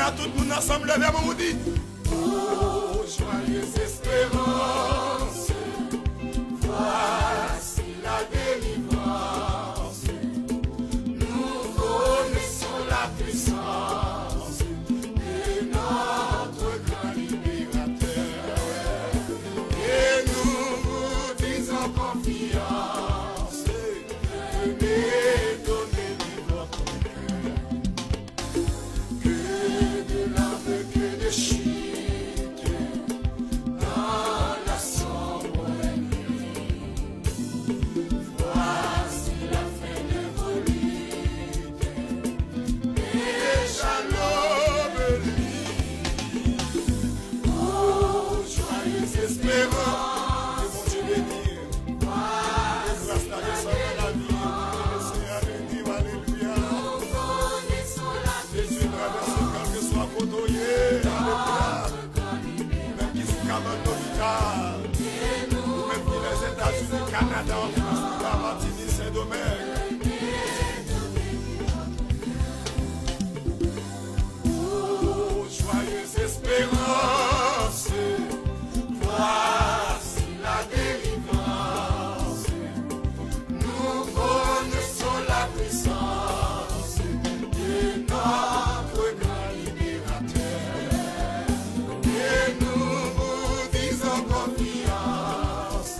à tout le monde ensemble, levez mon dit. Oh, joyeuse espérance, voici la délivrance. Nous connaissons la puissance de notre grand libérateur. Et nous vous disons confiance, venez donner de votre cœur. Que de larmes, que de chute dans la sombre nuit. Voici la fin de vos luttes, déjà l'aube nuit. Oh, joyeuse espérance, que mon Dieu bénisse. Grâce à Dieu, sauve la vie. Seigneur, bénis, alléluia. Jésus traverse quel que soit côtoyé. Alléluia. Même qui sont camarades d'hôpital. Même qui les États-Unis, Canada, en France, la Martinique, Saint-Domingue. Oh, joyeuse espérance, voici la délivrance. Nous connaissons la puissance de notre grand libérateur. Et nous vous disons confiance,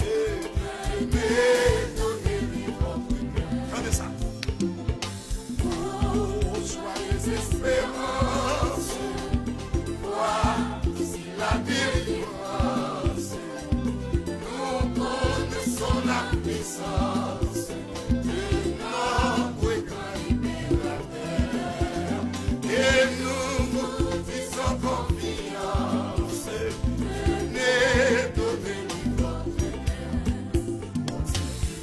venez donner votre cœur. Regardez ça. Oh, joyeuse espérance, voici la délivrance. Nous connaissons la puissance de notre grand libérateur. Et nous vous disons confiance, venez donner votre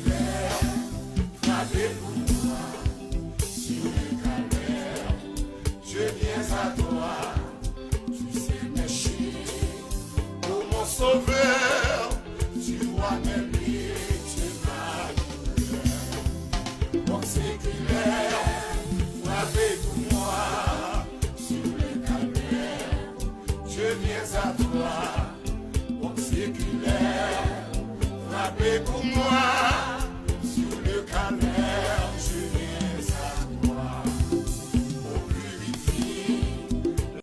cœur. Frappez pour moi sur le calvaire. Je viens à toi, tu sais mes chutes. Oh mon sauveur, tu vois mes pieds, tu m'as douleur. Mon séculaire, frappez pour moi sur le calvaire. Je viens à toi, mon séculaire, frappez pour moi